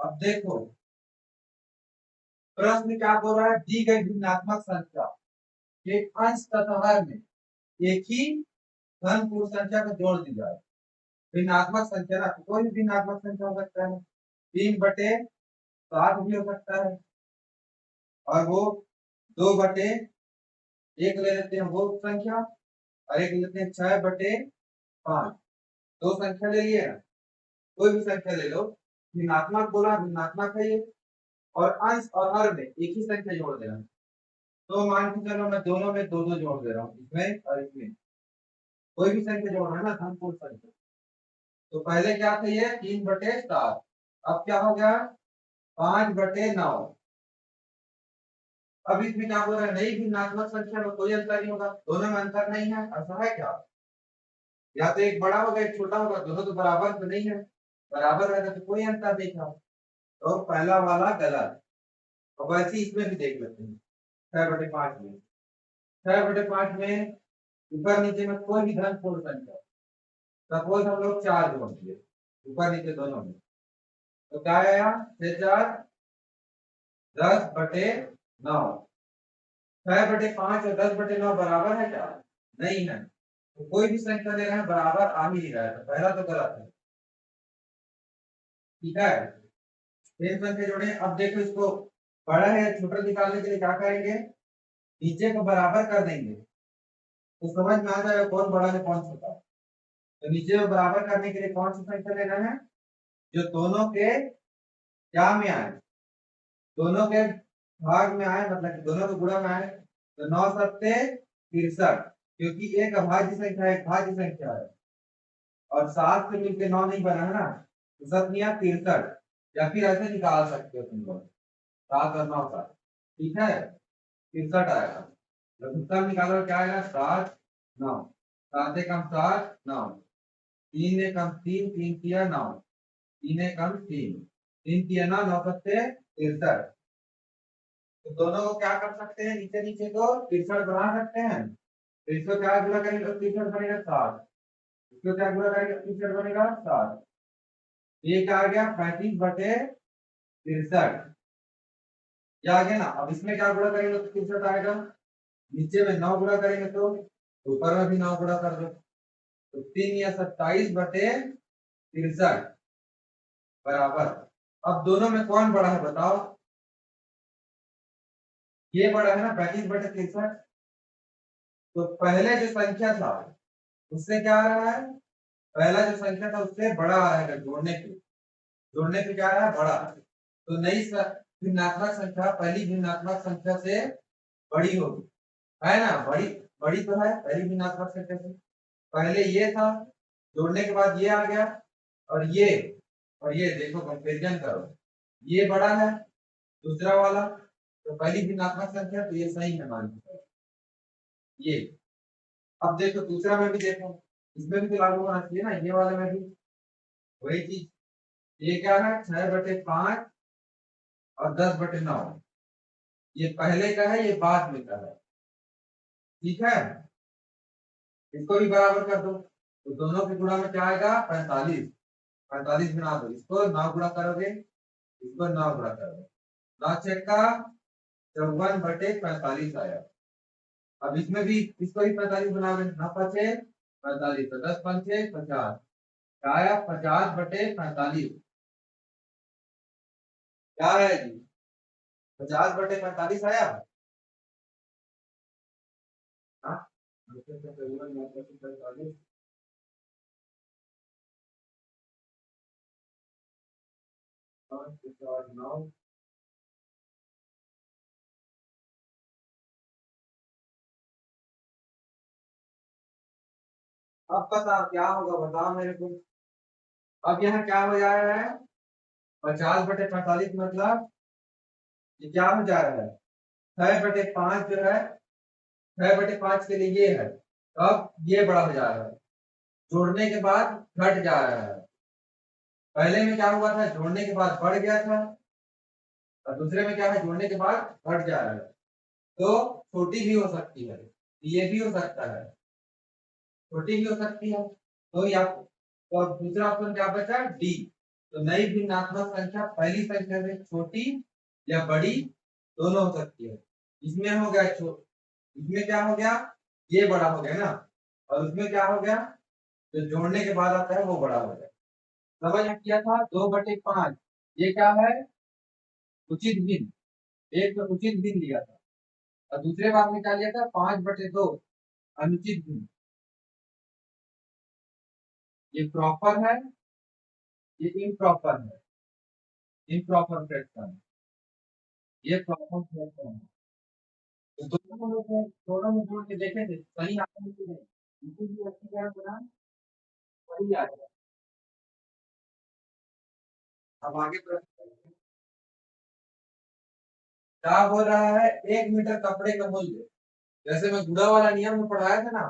अब देखो प्रश्न क्या बोल रहा है, दी गई भिन्नात्मक संख्या के अंश तथा हर में एक ही धन पूर्ण संख्या को जोड़ दी जाए। भिन्नात्मक संख्या ना, कोई भी भिन्नात्मक संख्या हो सकता है, 3/7 भी हो सकता है, और वो 2/1 ले लेते हैं वो संख्या, और एक लेते हैं 6/5। दो संख्या ले लिए ना, कोई भी संख्या ले लो, भिन्नात्मक बोला, भिन्नात्मक है ये, और अंश और हर में एक ही संख्या जोड़ देना। तो मान के चलो मैं दोनों में दो दो जोड़ दे रहा हूँ, इसमें और इसमें कोई भी संख्या जोड़ रहा है ना, धन पूर्ण संख्या। तो पहले क्या था ये 3/7, अब क्या हो गया 5/9। अब इसमें क्या बोल रहा है, नई भिन्नात्मक संख्या में कोई अंतर नहीं होगा, दोनों में अंतर नहीं है, ऐसा है क्या? या तो एक बड़ा होगा एक छोटा होगा, दोनों तो बराबर तो नहीं है, बराबर रहेगा तो कोई अंतर नहीं था, तो पहला वाला गलत। अब वैसे इसमें भी देख लेते हैं 6/5 में, 6/5 में ऊपर नीचे में कोई भी धन पूर्ण संख्या, सपोज हम लोग 4 जोड़ दिए ऊपर नीचे दोनों में, तो क्या आया 6×4 10/9। 6/5 और 10/9 बराबर है क्या? नहीं है, तो कोई भी संख्या ले रहे हैं बराबर आ ही नहीं रहा है, तो पहला तो गलत है। ठीक है, तीन संख्या जोड़े। अब देखो इसको बड़ा है या छोटा निकालने के लिए क्या करेंगे, नीचे को बराबर कर देंगे, तो समझ में आ जाएगा कौन बड़ा है कौन छोटा। तो नीचे को बराबर करने के लिए कौन सी संख्या लेना है, जो दोनों के क्या में आए, दोनों के भाग में आए, मतलब कि दोनों के गुणा में आए। तो 9×7 = 63, क्योंकि एक अभाज्य संख्या है, एक भाज्य संख्या है, और 7 से मिलकर 9 नहीं बना है ना, तो 7×9 = 63, या फिर ऐसे निकाल सकते हो तुम लोग 7 और 9 का। ठीक है, 63 आएगा। जब उत्तर निकालो क्या आएगा 7×9, 7×1 = 7, 9, 3×1 = 3, 3×3 = 9, 3×1 = 3, 3×3 = 9×7 = 63। तो दोनों को क्या कर सकते हैं, नीचे नीचे को 63 बना सकते हैं। तो इसको क्या गुणा करेंगे तो 63 बनेगा 7, इसको क्या गुणा करेंगे 63 बनेगा 7। ये क्या आ गया 35/63, ये आ गया ना। अब इसमें क्या गुणा करेंगे तो 63 आएगा, नीचे में 9 गुणा करेंगे तो ऊपर में भी 9 गुणा कर दो, तो 3 या 27/63 बराबर। अब दोनों में कौन बड़ा है बताओ, ये बड़ा है ना 35/63। तो पहले जो संख्या था उससे क्या आ रहा है, पहला जो संख्या था उससे बड़ा आ रहा है, जोड़ने पे क्या आ रहा है बड़ा। तो नई भिन्नात्मक संख्या पहली भिन्नात्मक संख्या से बड़ी होगी, है ना, बड़ी बड़ी तो है पहली भिन्नात्मक संख्या से। पहले ये था, जोड़ने के बाद ये आ गया, और ये देखो कंपेरिजन करो, ये बड़ा है दूसरा वाला, तो पहली भिन्नात्मक संख्या, तो ये सही है मान ये। अब देखो दूसरा में भी देखो, इसमें भी तो लागू होना चाहिए ना, ये वाले में भी वही चीज। ये क्या है 6/5 और 10/9, ये पहले का है ये बाद में का है। ठीक है, इसको भी बराबर कर दो, तो दोनों के गुणा में क्या आएगा 45, 45 बना दो, इसको 9 गुणा करोगे, इसको 9 गुणा करोगे, 9×6 = 54/45 आया। अब इसमें भी इसको भी 45 बनाओगे, 9×5 = 45, तो 10×5 = 50, क्या आया 50/45। क्या है जी 50/45 आया। हाँ 9×45 9। अब बताओ क्या होगा, बताओ मेरे को। अब यहाँ क्या हो जा रहा है 50/45, मतलब ये क्या हो जा रहा है 6/5 जो है, 6/5 के लिए ये है, अब ये बड़ा हो जा रहा है, जोड़ने के बाद घट जा रहा है। पहले में क्या हुआ था, जोड़ने के बाद बढ़ गया था, और दूसरे में क्या है, जोड़ने के बाद घट जा रहा है। तो छोटी भी हो सकती है, ये भी हो सकता है, छोटी भी हो सकती है। तो या तो अब दूसरा ऑप्शन क्या बचा डी, तो नई भिन्नात्मक संख्या पहली संख्या से छोटी या बड़ी दोनों हो सकती है। इसमें हो गया इसमें क्या हो गया, ये बड़ा हो गया ना, और उसमें क्या हो गया, जो जोड़ने के बाद आता है वो बड़ा हो गया। समझ में किया था 2/5, ये क्या है, उचित भिन्न, एक तो उचित भिन्न लिया था और दूसरे बार में क्या लिया था 5/2 अनुचित भिन्न। ये प्रॉपर है, ये इम्प्रॉपर है, इम्प्रॉपर फ्रैक्शन, ये प्रॉपर फ्रैक्शन है। तो दोनों में जोड़ के देखे थे सही आता है कि नहीं, इसी की व्यक्तिगत बना सही आएगा। अब आगे प्रश्न क्या बोल रहा है, 1 मीटर कपड़े का मूल्य, जैसे मैं गुड़ा वाला नियम में पढ़ाया था ना,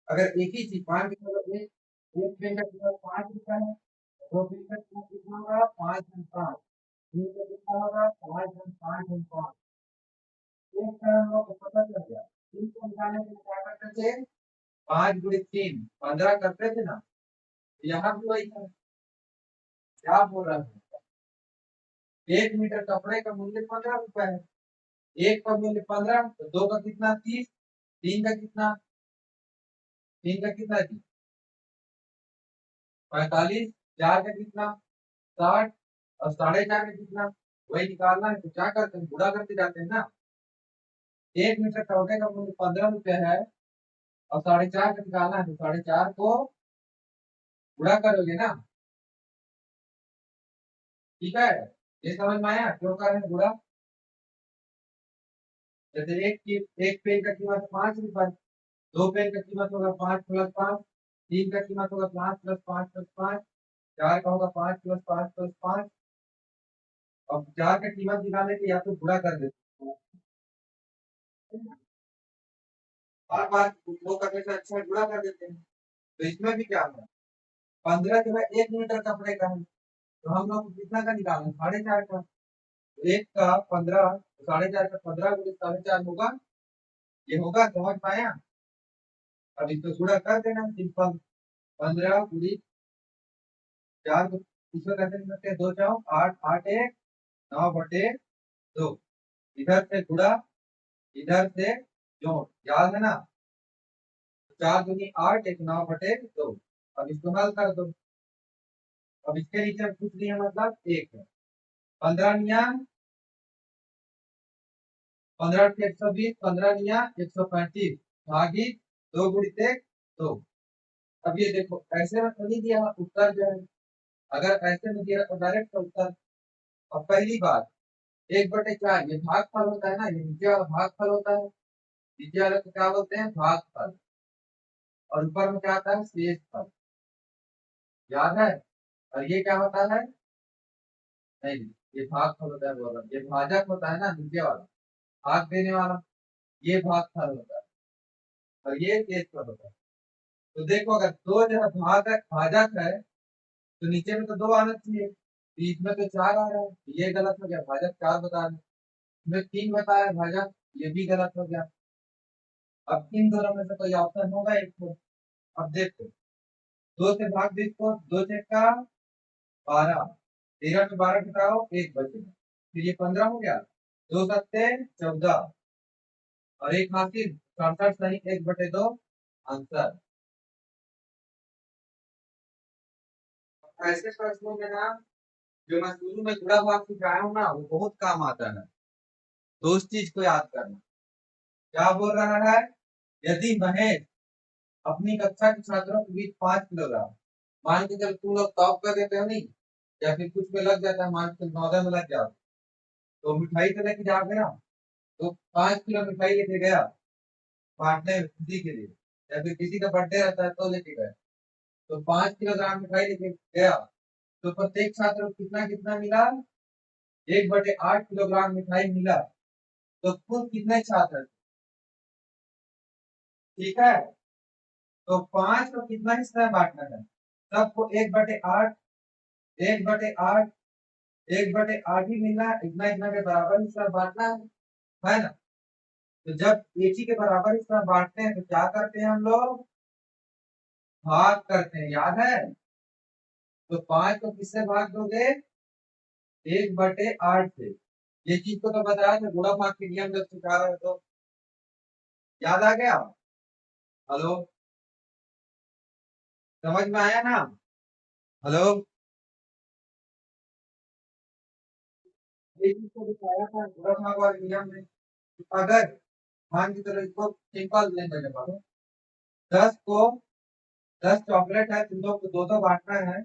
अगर एक ही चीज 5 के मतलब एक पेन का कीमत 5 रुपया है, 2 पेन का कीमत कितना होगा 5 × 5, 3 का कितना होगा 5 × 5 × 5, एक का हम लोग को पता चल गया। 3 को निकालने के लिए क्या करते थे, 5 × 3 15 करते थे ना, यहाँ भी वही था। क्या बोल रहा है, 1 मीटर कपड़े का मूल्य 15 रुपया है, एक का मूल्य 15, तो दो का कितना 30, तीन का कितना, तीन का कितना 45, चार का कितना 60, और 4.5 का कितना, वही निकालना है। तो क्या करते हैं, गुणा करते जाते हैं ना। 1 मीटर कपड़े का मूल्य 15 रुपया है और 4.5 का निकालना है, तो 4.5 को गुणा करोगे ना, ठीक है। ये समझ में आया क्यों कर रहे हैं गुणा। जैसे एक पेन का कीमत 5 रुपए, दो पेन का कीमत होगा 5 + 5, तीन का कीमत होगा 5 + 5 + 5, चार का होगा 5 + 5 + 5। अब चार का कीमत निकालने के या तो गुणा कर देते हैं, बार बार वो करने से अच्छा है गुणा कर देते हैं। तो इसमें भी क्या है, 15 जो है 1 मीटर कपड़े का है, तो हम लोग कितना का निकालें 4.5 का, एक का 15, 4.5 का 15 × 4.5 होगा, ये होगा, समझ पाया। अब इसको गुणा कर देना सिंपल, 15 × 4 को इसमें कैसे लिख सकते हैं, 2 4 8, 8 1 9/2, इधर से गुणा इधर से जोड़, याद है ना, 4 दूनी 8, 1 9/2। अब इसको हल कर दो, अब इसके नीचे कुछ नहीं है मतलब एक है, 15 × 15 × 120, 15 × 135 भागित 2 × 1 2। अब ये देखो ऐसे में तो नहीं दिया उत्तर जो है, अगर ऐसे में दिया तो डायरेक्ट उत्तर। अब पहली बात 1/4 ये भागफल होता है ना, ये नीचे वाला भागफल होता है, नीचे वाले को क्या बोलते हैं भागफल, और ऊपर में क्या आता है शेषफल, याद है। और ये क्या होता है, नहीं ये भागफल होता है, बोला ये भाजक होता है ना नीचे वाला, भाग देने वाला, ये भागफल होता है और ये शेषफल होता है। तो देखो अगर दो जो है भाजक भाजक है तो नीचे में तो 2 आना चाहिए, बीच में तो 4 आ रहा है, ये गलत हो गया, भाजक 4 बता रहे, इसमें 3 बताया भाजक, ये भी गलत हो गया। अब इन दोनों में से कोई ऑप्शन होगा एक तो। अब देखो 2 से भाग दो इसको, 2 से का 12, 13 में 12 घटाओ 1 बचेगा, फिर ये 15 हो गया, 2 सत्ते 14 और एक हासिल 67 सही 1/2 आंसर। ऐसे प्रश्नों में ना जो मैं शुरू में जुड़ा भाग सिखाया हूँ ना वो बहुत काम आता है, तो उस चीज को याद करना। क्या बोल रहा है, यदि महेश अपनी कक्षा के छात्रों के बीच 5 किलोग्राम, मान के चल तुम लोग टॉप कर देते हो नहीं, या फिर कुछ में लग जाता है, मान के 9 में लग जाओ, तो मिठाई तो लेके जाओगे ना, तो 5 किलो मिठाई लेके गया बांटने किसी के लिए, या फिर किसी का बर्थडे रहता है तो लेके गए, तो 5 किलोग्राम मिठाई लेके गया, तो प्रत्येक छात्र को कितना कितना मिला, 1/8 किलोग्राम मिठाई मिला, तो कुल कितने छात्र, ठीक है। तो 5 को कितना हिस्सा बांटना है, सबको 1/8, 1/8, 1/8 ही मिलना है, इतना इतना के बराबर हिस्सा बांटना है ना। तो जब एक ही के बराबर हिस्सा बांटते हैं तो क्या करते हैं हम लोग, भाग करते हैं, याद है। तो 5 को किससे भाग दोगे? 1/8 से। ये चीज को तो बताया था गुणा भाग के नियम जब सिखा रहे हो तो याद आ गया? हेलो, समझ में आया ना? हेलो, ये चीज को बताया था गुणा भाग वाले नियम में। अगर मान के चलो इसको सिंपल लेंगे, देखो 10 को 10 चॉकलेट है, तुम लोग को दो दो बांटना है,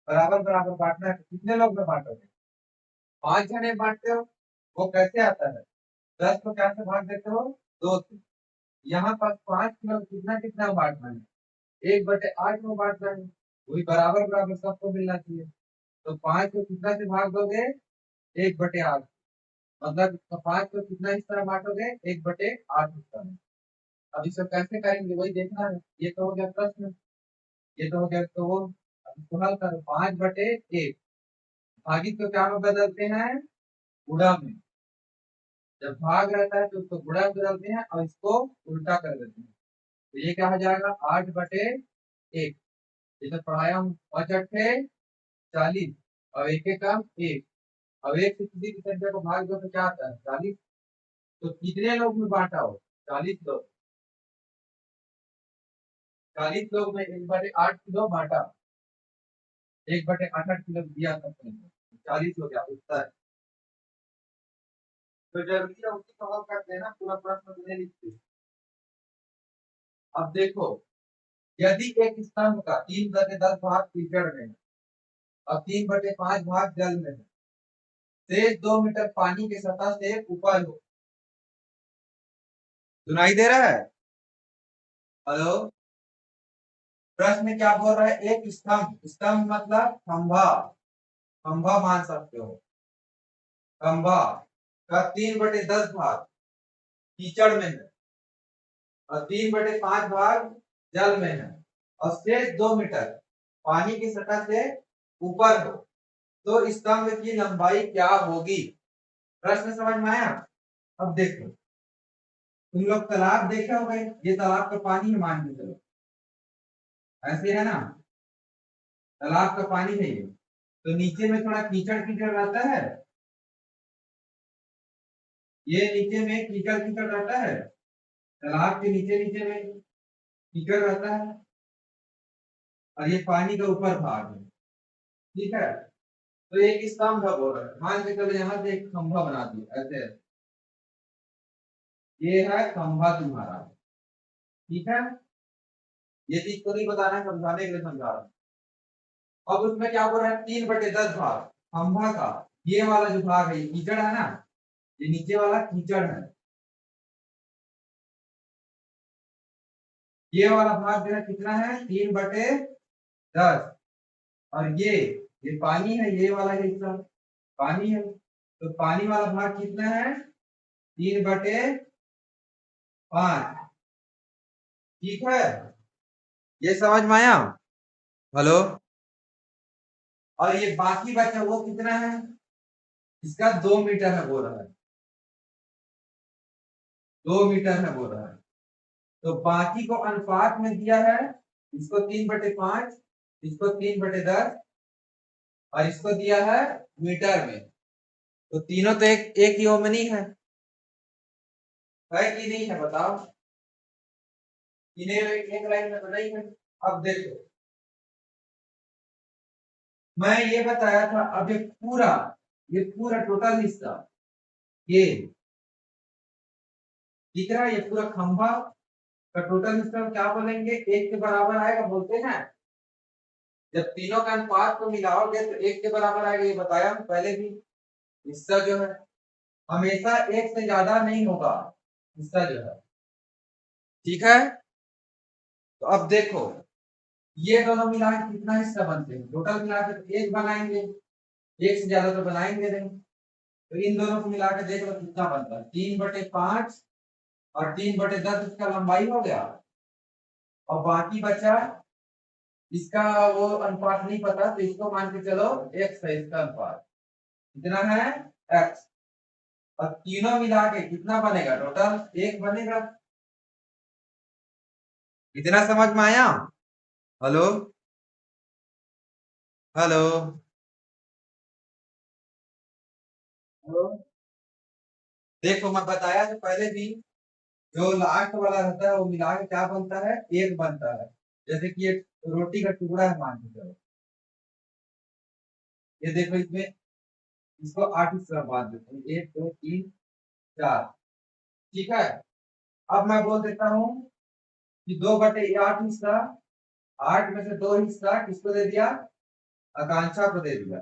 बराबर बराबर बांटना है, तो कितने लोग में बांटोगे? 5 जने बांटते हो। वो कैसे आता है? 10 को क्या से भाग देते हो? 2 से। यहाँ पर 5 किलो कितना कितना बांटना है? 1/8 में बांटना है। वही बराबर बराबर सबको मिलना चाहिए। तो 5 को कितना से भाग दोगे? 1/8। मतलब तो 5 को कितना हिस्सा बांटोगे? 1/8 हिस्सा में। अब इसको कैसे करेंगे वही देखना है। ये तो हो गया प्रश्न, ये तो हो गया। तो वो अब इसको हल करो। 5/1 भागित को क्या में बदलते हैं? गुणा में। जब भाग रहता है तो उसको गुणा में बदलते हैं और इसको उल्टा कर देते हैं। तो ये क्या हो जाएगा? 8/1। ये तो पढ़ाया हम। 5×8 = 40 और एक एक काम 1। अब एक से किसी की संख्या को भाग दो तो क्या आता है? 40। तो कितने लोग में बांटा हो? 40 लोग। 40 लोग में 1/8 किलो बांटा। 1/8 किलो दिया था, 40 हो गया उत्तर। तो जरूरी है उसी को हल कर देना, पूरा प्रश्न तो नहीं लिखते। अब देखो, यदि एक स्तंभ का 3/10 भाग कीचड़ में है और 3/5 भाग जल में है, शेष 2 मीटर पानी की सतह से ऊपर हो। सुनाई दे रहा है? हेलो, प्रश्न में क्या बोल रहा है? एक स्तंभ, स्तंभ मतलब खंभा, खंभा मान सकते हो, खंभा का 3/10 भाग कीचड़ में है और 3/5 भाग जल में है और शेष 2 मीटर पानी की सतह से ऊपर हो, तो स्तंभ की लंबाई क्या होगी? प्रश्न समझ में आया? अब देखो, तुम लोग तालाब देखे होगे, ये तालाब का पानी है मान के चलो, ऐसे है ना, तालाब का पानी है ये। तो नीचे में थोड़ा कीचड़ कीचड़ रहता है, ये नीचे में कीचड़ कीचड़ रहता है, तालाब के नीचे नीचे में कीचड़ रहता है और ये पानी का ऊपर भाग है। ठीक है, तो एक स्तंभ है बोल रहा है, मान के चलो यहाँ से एक खंभा बना दिया ऐसे, ये है खंभा तुम्हारा। ठीक है, ये चीज को नहीं बताना है, समझाने के लिए समझा रहा हूँ। अब उसमें क्या बोल रहा है? 3/10 भाग खंभा का, ये वाला जो भाग है ये कीचड़ है ना, ये नीचे वाला कीचड़ है, ये वाला भाग जो है कितना है? 3/10। और ये पानी है, ये वाला हिस्सा पानी है, तो पानी वाला भाग कितना है? 3/5। ठीक है, ये समझ में आया? हेलो, और ये बाकी बचा वो कितना है? इसका 2 मीटर है बोल रहा है, 2 मीटर है बोल रहा है। तो बाकी को अनुपात में दिया है, इसको 3/5, इसको 3/10 और इसको दिया है मीटर में। तो तीनों तो एक एक ही ओमनी है कि नहीं है बताओ? इन्हें एक लाइन में बनाई है। अब देखो, मैं ये बताया था, अब ये पूरा टोटल हिस्सा ये दिख रहा है, ये पूरा खंभा का टोटल हिस्सा क्या बोलेंगे? एक के बराबर आएगा बोलते हैं। जब तीनों का अनुपात को मिलाओगे तो एक के बराबर आएगा, ये बताया पहले भी। हिस्सा जो है हमेशा एक से ज्यादा नहीं होगा, हिस्सा जो है। ठीक है, तो अब देखो, ये दोनों मिला के कितना हिस्सा बनते हैं? टोटल मिला के तो एक बनाएंगे, एक से ज्यादा तो बनाएंगे नहीं। तो इन दोनों को मिला के देख लो कितना बनता है। 3/5 और 3/10 इसका लंबाई हो गया, और बाकी बचा इसका वो अनुपात नहीं पता, तो इसको मान के चलो x है इसका अनुपात, कितना है? x। और तीनों मिला के कितना बनेगा? टोटल 1 बनेगा। इतना समझ में आया? Hello, hello. हेलो। देखो मैं बताया तो पहले भी, जो लास्ट वाला रहता है वो मिला के क्या बनता है, एक बनता है। जैसे कि एक रोटी का टुकड़ा है मान के चलो, ये देखो इसमें, इसको 8 हिस्सा बांट देते हैं, 1 2 3 4। ठीक है। अब मैं बोल देता हूँ कि 2/8 हिस्सा, 8 में से 2 हिस्सा किसको दे दिया, आकांक्षा को दे दिया।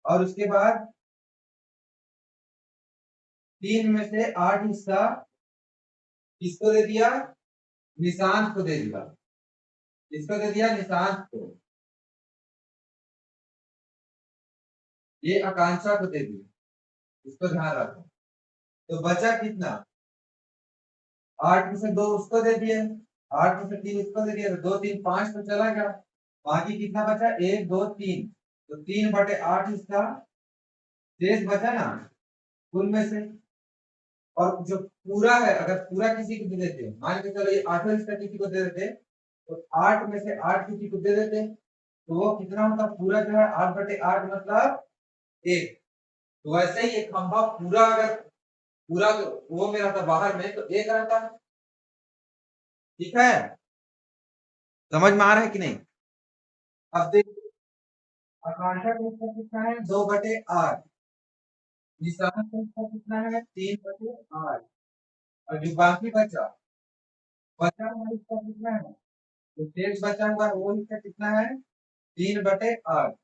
और उसके बाद 3 में से 8 हिस्सा किसको दे दिया, निशांत को दे दिया। किसको दे दिया, निशांत को। ये आकांक्षा को दे दिया, इसको ध्यान रखो। तो बचा कितना, 8 में से 2 उसको दे दिए, 8 में से 3 उसको दे दिया, तो 2 3 5 तो चला गया। बाकी कितना बचा, 1 2 3। तो 3/8 हिस्सा शेष बचा ना कुल में से। और जो पूरा है, अगर पूरा किसी को दे देते, मान के चलो ये 8वां हिस्सा किसी को दे देते, तो 8 में से 8 किसी को दे देते, तो वो कितना होता, पूरा जो है 8/8 मतलब 1। तो वैसे ही एक खंभा पूरा, अगर पूरा वो में रहता बाहर में, तो 1 रहता। ठीक है, समझ में आ रहा है कि नहीं। अब देखो, आकांक्षा का हिस्सा कितना है, 2/8। निशान का हिस्सा कितना है, 3/8। और जो बाकी बचा, बचा हुआ हिस्सा कितना है, तो शेष बचा हुआ वो हिस्सा कितना है, 3/8।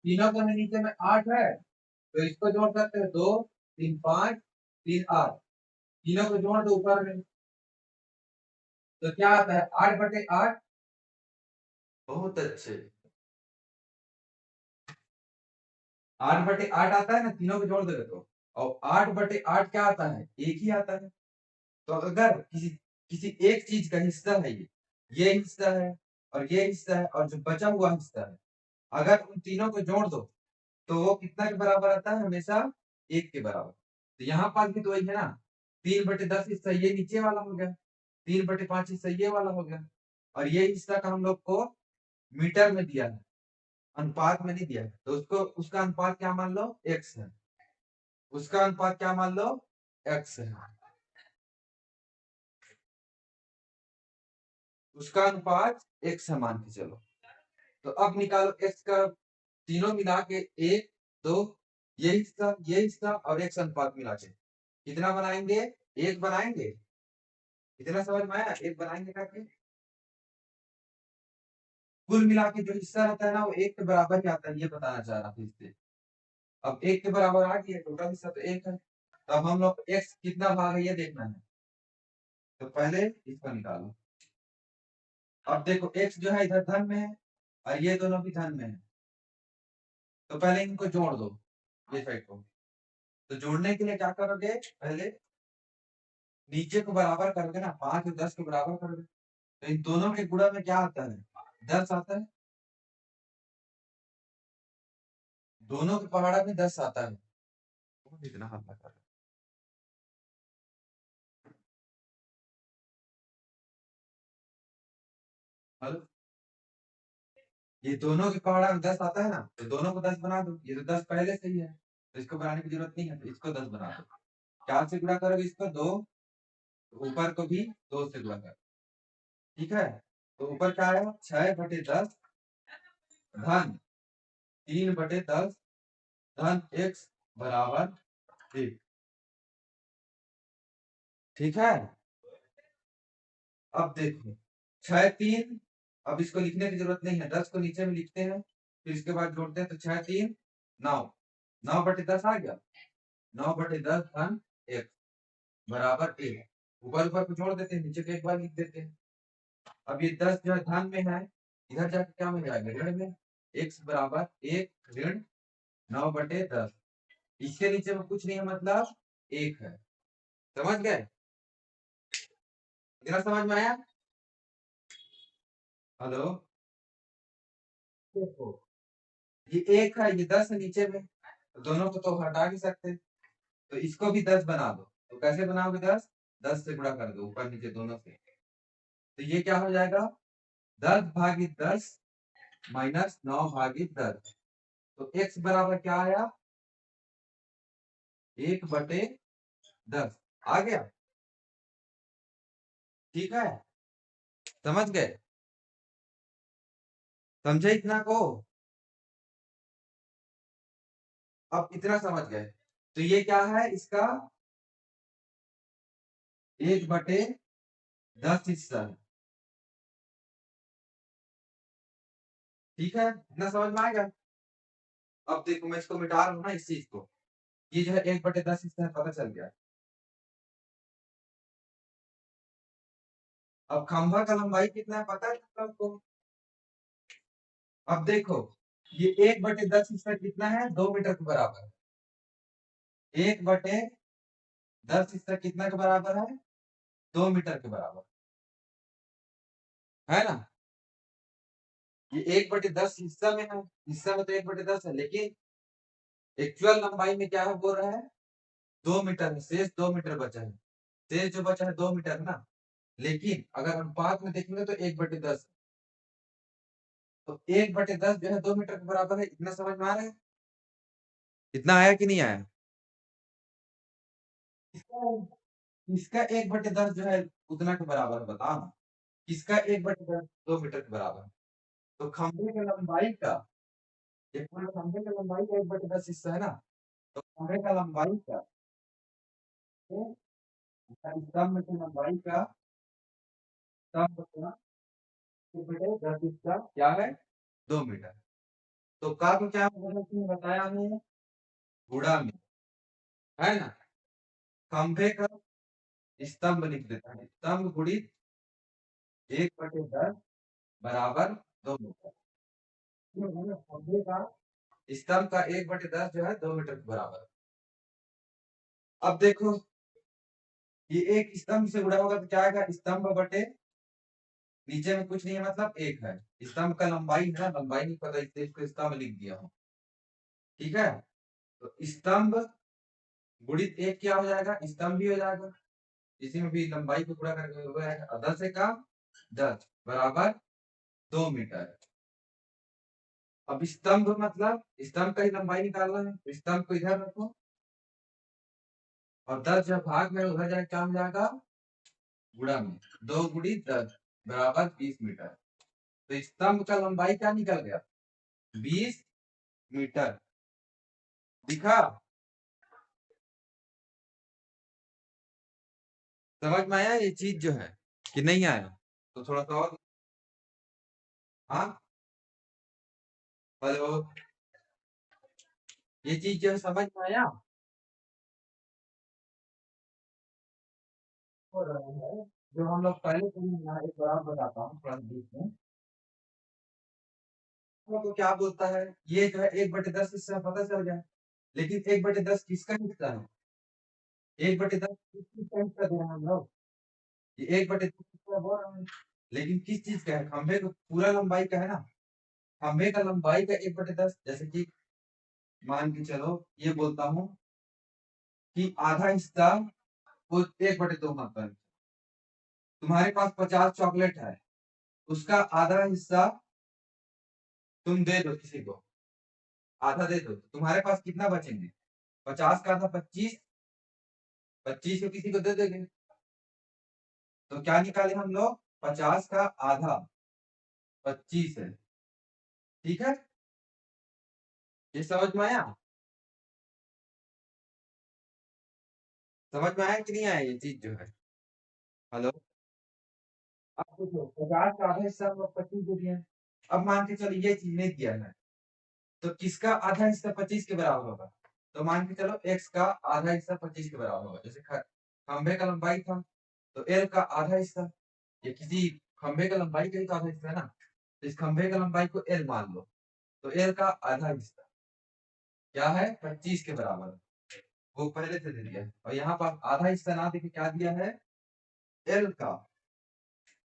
तीनों को नीचे में 8 है, तो इसको जोड़ सकते हैं, 2 3 5 3 8। तीनों को जोड़ दो ऊपर में, तो क्या आता है, 8/8। बहुत अच्छे, 8/8 आता है ना, तीनों को जोड़ देगा तो। और 8/8 क्या आता है, एक ही आता है। तो अगर किसी किसी एक चीज का हिस्सा है, ये हिस्सा है और ये हिस्सा है और जो बचा हुआ हिस्सा है, अगर उन तीनों को जोड़ दो तो वो कितना के बराबर आता है, हमेशा 1 के बराबर। तो यहाँ पास भी तो वही है ना, 3/10 हिस्सा ये नीचे वाला हो गया, 3/5 हिस्सा ये वाला हो गया। और ये हिस्सा का हम लोग को मीटर में दिया है, अनुपात में नहीं दिया है, तो उसको, उसका अनुपात क्या मान लो, x है। उसका अनुपात क्या मान लो, x है। उसका अनुपात x है मान के चलो। तो अब निकालो x का, तीनों मिला के 1 2, ये हिस्सा और x अनुपात मिला के कितना बनाएंगे, 1 बनाएंगे। इतना समझ में आया, 1 बनाएंगे करके। कुल मिला के जो हिस्सा रहता है ना, वो 1 के बराबर ही आता है, ये बताना चाह रहा था इससे। अब 1 के बराबर आ गया, टोटल हिस्सा तो 1 है। तो अब हम लोग x कितना भाग है ये देखना है, तो पहले इसको निकालो। अब देखो x जो है इधर धन में है और ये दोनों भी धन में है, तो पहले इनको जोड़ दो, ये साइड को। तो जोड़ने के लिए क्या करोगे, पहले नीचे को बराबर करोगे ना, 5 और 10 को बराबर करोगे, तो इन दोनों के गुणा में क्या आता है, 10 आता है। दोनों के पहाड़ा में 10 आता है। कौन इतना हल्ला कर रहा है, हेलो। ये दोनों के पहाड़ा में 10 आता है ना, तो दोनों को 10 बना दो, ये तो 10 पहले से ही है, तो इसको बनाने की जरूरत नहीं है, तो इसको 10 बना दो। क्या से गुणा करोगे इसको, 2, ऊपर को भी 2 से गुणा करो। ठीक है, तो ऊपर क्या आया, 6/10 धन 3/10 धन x बराबर 1। ठीक है। अब देखो 6 3, अब इसको लिखने की जरूरत नहीं है, 10 को नीचे में लिखते हैं, फिर इसके बाद जोड़ते हैं, तो 6 3 9, 9/10 आ गया, 9/10 धन x बराबर 1। ऊपर ऊपर को जोड़ देते हैं, नीचे को एक बार लिख देते हैं। अब ये 10 जो है धन में है, इधर जाके क्या में जाएगा, ऋण में। x बराबर 1 ऋण 9/10, इसके नीचे में कुछ नहीं है, मतलब 1 है। समझ गए, इतना समझ में आया। हेलो। देखो ये 1 है, ये 10 है नीचे में, तो दोनों को तो हटा नहीं सकते, तो इसको भी 10 बना दो। तो कैसे बनाओगे, 10 10 से गुणा कर दो ऊपर नीचे दोनों से, तो ये क्या हो जाएगा, 10/10 माइनस 9/10। तो x बराबर क्या आया? 1/10 आ गया। ठीक है, समझ गए? समझे इतना को? अब इतना समझ गए तो ये क्या है इसका 1/10 हिस्सा है। ठीक है, इतना समझ में आएगा? अब देखो मैं इसको मिटा रहा हूँ ना इस चीज को, ये जो है 1/10 हिस्सा है, पता चल गया। अब खंभा का लंबाई कितना है पता है आपको? अब देखो ये 1/10 हिस्सा कितना है? 2 मीटर के बराबर है। 1/10 हिस्सा कितना के बराबर है? 2 मीटर के बराबर है ना। ये 1/10 हिस्सा में है, हिस्सा में तो 1/10 है, लेकिन एक्चुअल लंबाई में क्या है बोल रहा है? 2 मीटर है, शेष 2 मीटर बचा है। शेष जो बचा है 2 मीटर ना, लेकिन अगर अनुपात में देखेंगे तो 1/10। तो 1/10 जो है 2 मीटर के बराबर है। इतना समझ में आ रहा है? इतना आया कि नहीं आया? इसका इसका 1/10 जो है उतना के बराबर है, बताओ ना। किसका 1/10? 2 मीटर के बराबर। तो खंभे की लंबाई का, ये पूरे खंभे की लंबाई का 1/10 हिस्सा है ना, तो खंभे का लंबाई का स्तंभ की लंबाई का स्तंभ का 1/10 हिस्सा क्या है? 2 मीटर। तो का को क्या बताया हमें? गुणा में, है ना। खंभे का स्तंभ लिख देता है, स्तंभ गुणित 1/10 बराबर 2 मीटर। खंभे का स्तंभ का 1/10 जो है 2 मीटर के बराबर। अब देखो ये एक स्तंभ से गुणा होगा तो क्या आएगा? स्तंभ बटे नीचे में कुछ नहीं है, मतलब एक है। स्तंभ का लंबाई है, लंबाई नहीं पता इसलिए इसको स्तंभ लिख दिया हूँ। ठीक है, तो स्तंभ गुणित एक क्या हो जाएगा? स्तंभ भी हो जाएगा। इसी में भी लंबाई को गुणा करके हो जाएगा। 10 का 10 बराबर 2 मीटर। अब स्तंभ मतलब स्तंभ का ही लंबाई निकालना है, तो स्तंभ को इधर रखो और 10 जब भाग में उधर जाए क्या हो जाएगा? गुणा में 2 × 10 बराबर 20 मीटर। तो स्तंभ का लंबाई क्या निकल गया? 20 मीटर। दिखा? समझ में आया ये चीज जो है कि नहीं आया? तो थोड़ा सा और। हाँ, हेलो, ये चीज जो है समझ में आया? हो रहा है जो हम लोग पहले एक बार और बताता हूँ थोड़ा बीच में। तो क्या बोलता है ये जो है 1/10 हिस्सा पता चल गया, लेकिन 1/10 किसका हिस्सा है? 1/10 किसका हिस्सा दे रहे हैं हम लोग? ये 1/10 हिस्सा बोल रहे हैं, लेकिन किस चीज का है? खंभे का पूरा लंबाई का है ना। खंभे का लंबाई का 1/10, जैसे कि मान के चलो ये बोलता हूँ कि आधा हिस्सा वो 1/2 मतलब तुम्हारे पास 50 चॉकलेट है, उसका आधा हिस्सा तुम दे दो किसी को, आधा दे दो, तुम्हारे पास कितना बचेंगे? 50 का आधा 25, 25 को किसी को दे देंगे। तो क्या निकाले हम लोग? 50 का आधा 25 है। ठीक है, ये समझ में आया? समझ में आया कि नहीं आया ये चीज जो है? हेलो, अब देखो 50 का आधा हिस्सा हम लोग 25 दे दिए। अब मान के चलो ये चीज नहीं दिया है, तो किसका आधा हिस्सा 25 के बराबर होगा? तो मान के चलो x का आधा हिस्सा 25 के बराबर होगा। जैसे खंभे का लंबाई था, तो l का आधा हिस्सा, ये किसी खंभे का लंबाई का ही तो आधा हिस्सा है ना, तो इस खंभे का लंबाई को l मान लो, तो l का आधा हिस्सा क्या है? 25 के बराबर। वो पहले से दे दिया है, और यहाँ पर आधा हिस्सा ना देके क्या दिया है? l का,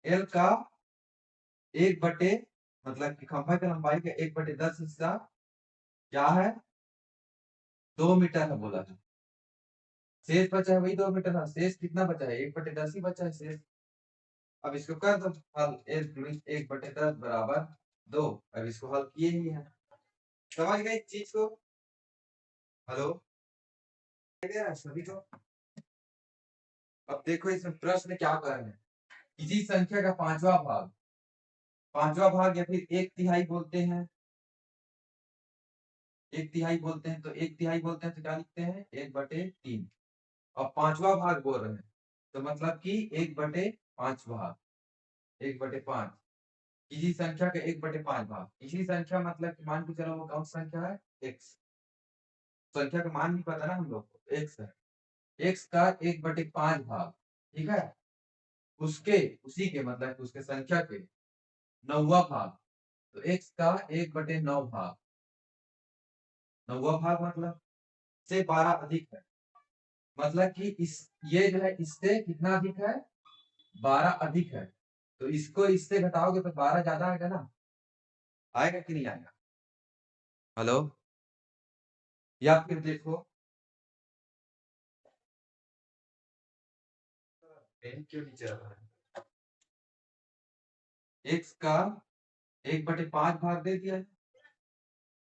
l का 1/, मतलब कि खंभे की लंबाई का 1/10 हिस्सा क्या है? 2 मीटर है बोला है। शेष बचा है वही 2 मीटर है, शेष कितना बचा है? 1/10 ही बचा है शेष। अब इसको कर दो हल, 1 × 1/10 बराबर 2। अब इसको हल किए ही है, समझ गए इस चीज को? हेलो, सभी को? अब देखो इसमें प्रश्न क्या कर रहे हैं, किसी संख्या का पांचवा भाग या फिर एक तिहाई बोलते हैं, एक तिहाई बोलते हैं, तो एक तिहाई बोलते हैं तो क्या लिखते हैं, 1/3। अब पांचवा भाग बोल रहे हैं तो मतलब कि 1/5 भाग, 1/5। किसी संख्या का 1/5 भाग, किसी संख्या मतलब कि मान के चलो वो कौन सी संख्या है, एक्स। संख्या का मान भी पता ना हम लोग को, एक्स है। एक्स का 1/5 भाग, ठीक है, उसके उसी के मतलब कि उसके संख्या के 9वां भाग, तो एक्स का 1/9 भाग, 9वां भाग मतलब से 12 अधिक है, मतलब कि इस ये जो है इससे कितना अधिक है, 12 अधिक है, तो इसको इससे घटाओगे तो 12 ज्यादा आएगा ना, आएगा कि नहीं आएगा? हेलो, या फिर देखो, पेन क्यों नीचे रखा है, एक्स का 1/5 भाग दे दिया है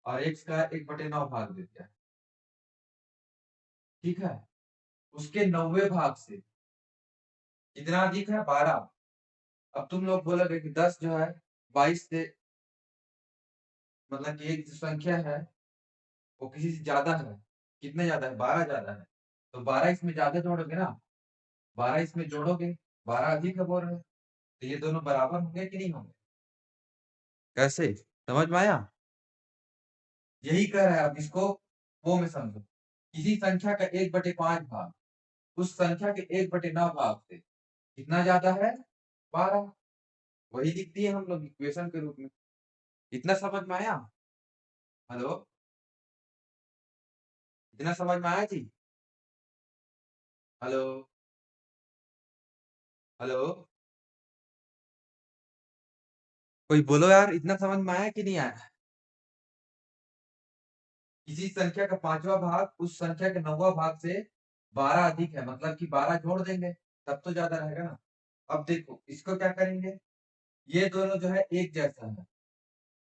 और एक्स का 1/9 भाग दे दिया है, ठीक है, उसके 9वें भाग से कितना अधिक है, 12। अब तुम लोग बोलोगे कि 10 जो है 22 से, मतलब कि एक जो संख्या है वो किसी से ज्यादा है, कितने ज्यादा है, 12 ज्यादा है, तो 12 इसमें ज्यादा जोड़ोगे ना, 12 इसमें जोड़ोगे, 12 अधिक है बोल रहे हैं, तो ये दोनों बराबर होंगे कि नहीं होंगे? कैसे, समझ में आया? यही कह रहा है, अब इसको वो में समझो, किसी संख्या का 1/5 भाग उस संख्या के 1/9 भाग से कितना ज्यादा है, 12। वही लिखती है हम लोग इक्वेशन के रूप में। इतना समझ में आया? हेलो, इतना समझ में आया जी? हेलो, हेलो, कोई बोलो यार, इतना समझ में आया कि नहीं आया? किसी संख्या का 5वां भाग उस संख्या के 9वां भाग से 12 अधिक है, मतलब कि 12 जोड़ देंगे तब तो ज्यादा रहेगा ना। अब देखो इसको क्या करेंगे, ये दोनों जो है एक जैसा है,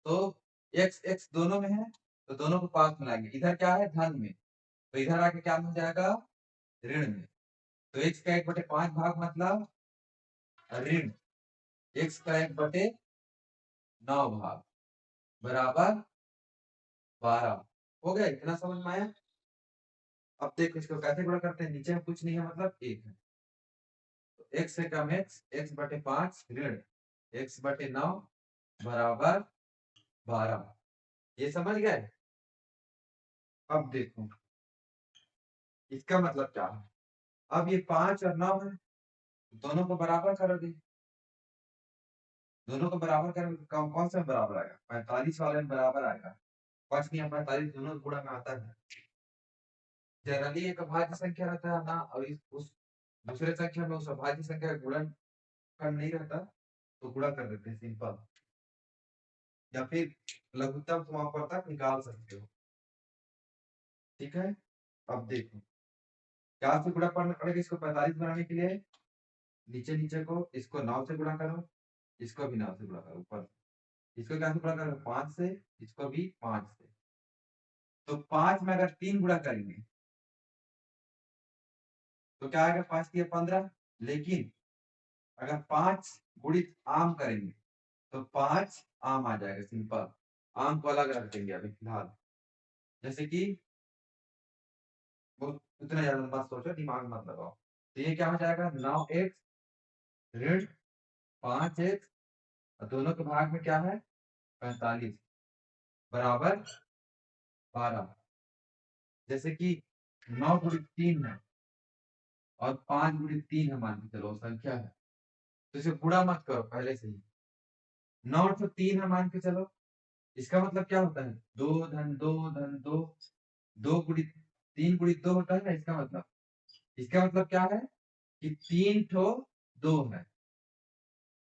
तो एक्स एक्स दोनों में है, तो दोनों को पास मिलाएंगे, इधर क्या है, धन में, तो इधर आके क्या हो जाएगा, ऋण में, तो एक्स का 1/5 भाग मतलब ऋण एक्स का 1/9 भाग बराबर 12। हो गया, इतना समझ में आया? अब देखो इसको कैसे गुणा करते हैं, नीचे में कुछ नहीं है मतलब एक है, तो एक्स से कम एक्स, x/5 ऋण x/9 बराबर 12। ये समझ गए? अब देखो इसका मतलब क्या है, अब ये 5 और 9 है, दोनों को बराबर करोगे, दोनों को बराबर करोगे तो कौन कौन सा बराबर आएगा, 45 वाले में बराबर आएगा, 5 नहीं 45 दोनों गुणा में आता है। जनरली एक अभाज्य संख्या रहता है ना, और उस दूसरे संख्या में उस अभाज्य संख्या का गुणन कर नहीं रहता, तो गुणा कर देते हैं सिंपल, या फिर लघुत्तम समापवर्तक निकाल सकते हो, ठीक है। अब देखो क्या से गुणा करना पड़ेगा, इसको 45 बनाने के लिए नीचे नीचे को इसको 9 से गुणा करो, इसको भी 9 से गुणा करो, ऊपर इसको क्या से गुणा करो, 5 से, इसको भी 5 से, तो 5 में अगर 3 गुणा करेंगे तो क्या आएगा, 5×3 = 15, लेकिन अगर 5 गुणित आम करेंगे तो 5 आम आ जाएगा सिंपल, आम को अलग रख देंगे अभी फिलहाल, जैसे कि वो उतना ज्यादा मत सोचो, दिमाग मत लगाओ, तो ये क्या हो जाएगा, 9x ऋण 5x, और दोनों के भाग में क्या है, 45 बराबर 12। जैसे कि 9×3 है और 5×3 है, मान के चलो संख्या है, तो इसे गुणा मत करो पहले से ही, 9×3 है मान के चलो, इसका मतलब क्या होता है, 2 धन 2 2 गुणित 3 गुणित 2 होता है ना, इसका मतलब क्या है कि 3 ठो 2 है,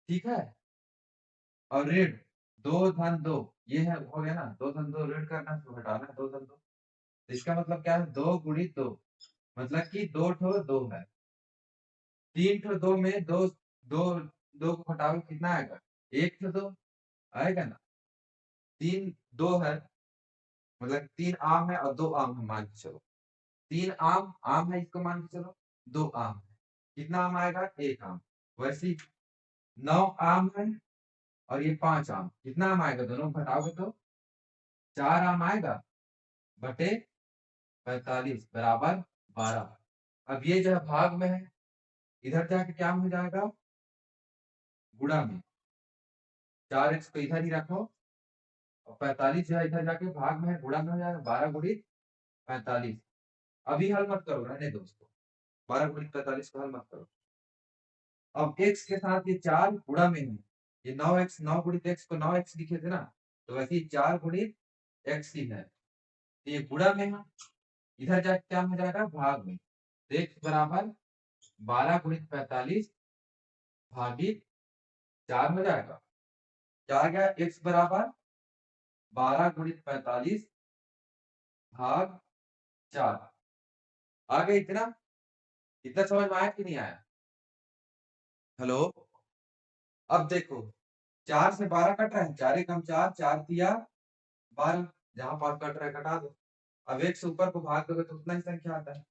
ठीक है, और ऋण 2 धन 2, ये है हो गया ना, 2 धन 2 ऋण करना तो घटाना 2 धन 2, तो इसका मतलब क्या है, 2×2, मतलब कि 2 ठो 2 है, 3 ठो 2 में दो दो दो को घटाओ कितना आएगा, 1 ठो 2 आएगा ना, 3 2 है, मतलब 3 आम है और 2 आम है मान के चलो। 3 आम आम है, इसको मान के चलो 2 आम है। कितना आम आएगा? 1 आम। वैसे ही 9 आम है और ये 5 आम, कितना आम आएगा? दोनों घटाओगे तो 4 आम आएगा बटे 45 बराबर 12। अब ये जो है भाग में है, इधर जाके क्या हो जाएगा? गुणा में। 4x को इधर ही रखो और 45 जो है इधर जाके भाग में है, गुणा में हो जाएगा। 12 गुणित 45। अभी हल मत करो, रहने दो उसको। 12 गुणित 45 को हल मत करो। अब x के साथ ये 4 गुणा में है, ये 9x, 9 गुणित x को 9x लिखे थे ना, तो वैसे ही 4 गुणित x ही है, तो ये गुणा में है, इधर जाके क्या हो जाएगा? भाग में। तो x बराबर 12 गुणित 45 भागित 4 हो जाएगा। क्या आ गया? x बराबर 12 गुणित 45 भाग 4। आ गया इतना? इतना समझ में आया कि नहीं आया? हेलो। अब देखो 4 से 12 कट रहा है, 4 कम 4, 4 दिया 12, जहां पास कट रहा है कटा दो। अब एक से ऊपर को भाग दोगे तो उतना ही संख्या आता है।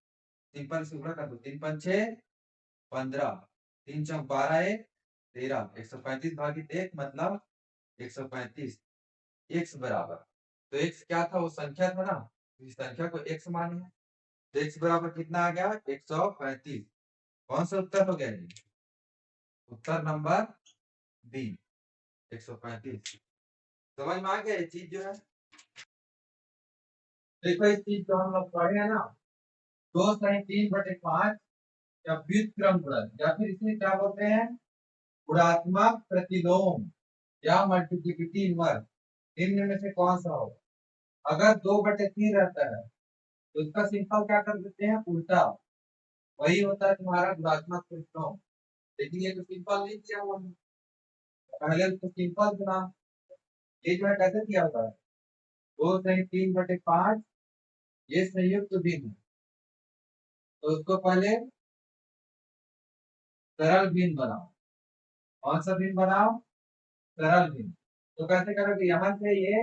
3 से गुणा कर दो, 3 5 6 15, 3 चौक 12 1 13, 135 भागित 1 मतलब 135। x बराबर, तो x क्या था? वो संख्या था ना, इस संख्या को x माने है, तो x बराबर कितना आ गया? 135। कौन सा उत्तर हो गया जी? उत्तर नंबर बी, 135। समझ में आ गया ये चीज जो है? देखो इस चीज को हम लोग पढ़े हैं ना, 2/3/5 या व्युत्क्रम गुणन, या फिर इसमें क्या बोलते हैं? गुणात्मक प्रतिलोम या मल्टीप्लिकेटिव इनवर्स। निम्न में से कौन सा हो? अगर 2/3 रहता है तो इसका सिंपल क्या कर देते हैं? उल्टा। वही होता है तुम्हारा गुणात्मक प्रतिलोम। लेकिन ये तो सिंपल नहीं किया हुआ है, पहले तो सिंपल बना। ये जो है कैसे किया होता है? 2/3/5 ये संयुक्त भिन्न, तो उसको पहले सरल भिन्न बनाओ। कौन सा भिन्न बनाओ? सरल भिन्न। तो कैसे करोगे? यहाँ से ये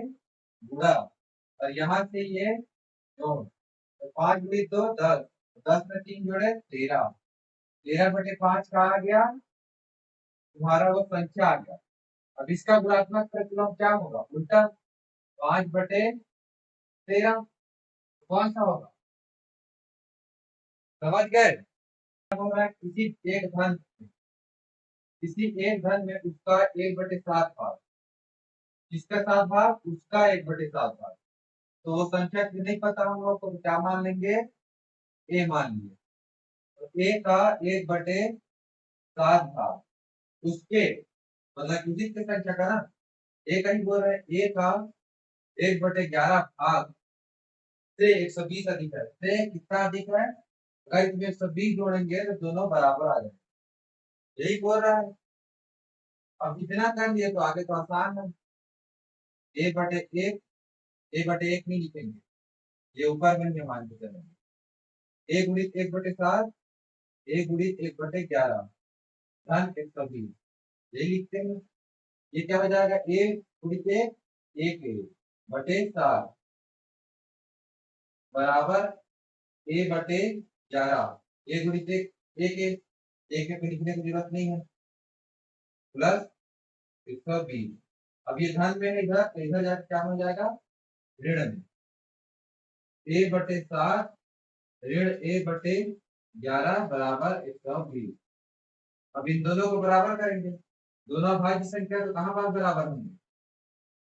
गुणा और यहाँ से ये जोड़, तो 5 गुणित 2 10, 10 में 3 जोड़े 13, 13/5 का आ गया तुम्हारा वो संख्या आ गया। अब इसका गुणात्मक प्रतिलोम क्या होगा? उल्टा, 5/13। कौन सा होगा? समझ गए? हो रहा है किसी एक धन, किसी एक धन में उसका 1/7 भाग, जिसका 7 भाग उसका 1/7 भाग। तो वो संख्या नहीं पता हम लोग को, क्या मान लेंगे? ए मान लिए। तो ए का 1/7 भाग उसके, मतलब किसी की संख्या का ना, ए का ही बोल रहे हैं, ए का 1/11 भाग से 120 अधिक है। से कितना अधिक है? अगर इसमें 120 जोड़ेंगे तो दोनों बराबर आ जाएंगे, यही बोल रहा है। अब इतना कर लिए तो आगे तो आसान है। 1/1, 1/1 नहीं लिखेंगे, ये ऊपर में नहीं मान के चलेंगे। 1 गुणित 1/7, 1 गुणित 1/11 धन 120, यही लिखते हैं। ये क्या हो जाएगा? 1 गुणित 1, 1 बटे 7 बराबर 1/11। 1 गुणित 1, 1 1 1 लिखने की जरूरत नहीं है, प्लस 120। अब ये धन में है इधर, तो इधर जाकर क्या हो जाएगा? ऋण में। 1/7 ऋण 1/11 बराबर 120। अब इन दोनों को बराबर करेंगे, दोनों भाज्य संख्या तो कहाँ पास बराबर होंगे?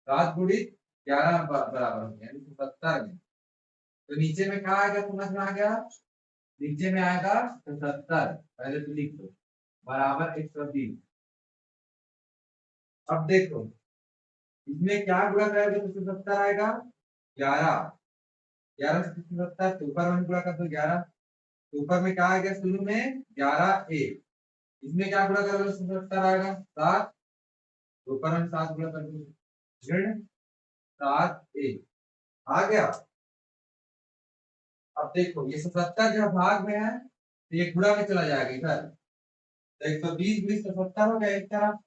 7 गुणित 11 बराबर होंगे, यानी 70 में। तो नीचे में क्या आएगा? समझ में आ गया? नीचे में आएगा 77, पहले तो लिख दो, बराबर 120। अब देखो इसमें क्या गुणा करेगा तो 77 आएगा? 11, 11 से 77, तो ऊपर में गुणा कर दो 11, तो ऊपर में क्या आ गया? शुरू में 11 ए, इसमें क्या गुणा करोगे? 77 आएगा 7, तो ऊपर में 7 गुणा कर दो, ऋण 7 ए आ गया। अब देखो ये 77 जो भाग में है तो ये गुणा में चला जाएगा इधर, तो 120 20 77 हो गया एक तरफ,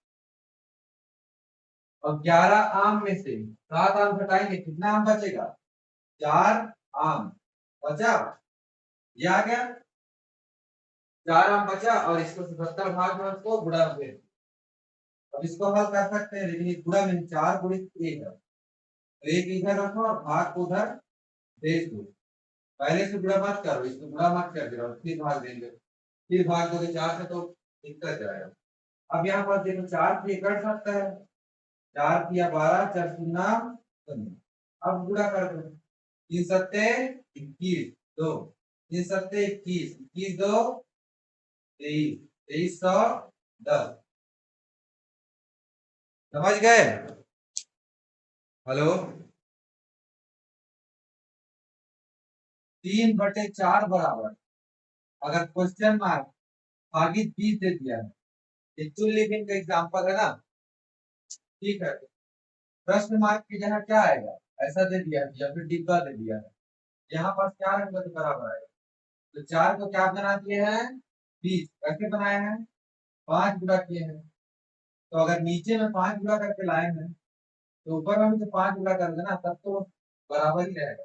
और 11 आम में से 7 आम घटाएंगे, कितना आम बचेगा? 4 आम बचा। ये आ गया, 4 आम बचा और इसको 77 भाग में उसको गुणा में। अब इसको हल कर सकते हैं, लेकिन गुणा में 4 गुणित 1 है, तो 1 इधर रखो और भाग को उधर भेज दो। पहले से गुणा मत करो, इसको गुणा मत कर दो, फिर भाग देंगे, फिर भाग दोगे 4 से तो दिक्कत जाएगा। अब यहाँ पर देखो 4 से कट सकता है, 4 किया 12, 4 शून्य 15। अब गुणा कर दो, 3 सत्ते 21, 2 3 सत्ते 21, 21 2 23, 2310। समझ गए? हेलो, 3/4 बराबर, अगर क्वेश्चन मार्क भागित 20 दे दिया है, एक्चुअली लिविंग का एग्जांपल है ना, ठीक है। प्रश्न मार्क की जगह क्या आएगा, ऐसा दे दिया है या फिर डिब्बा दे दिया है, यहाँ पर 4 अंक के बराबर आएगा। तो 4 को क्या बना दिए हैं 20, कैसे बनाए हैं 5 गुणा किए हैं। तो अगर नीचे में 5 गुणा करके लाए हैं तो ऊपर में भी तो 5 गुणा कर देना, तब तो बराबर ही रहेगा।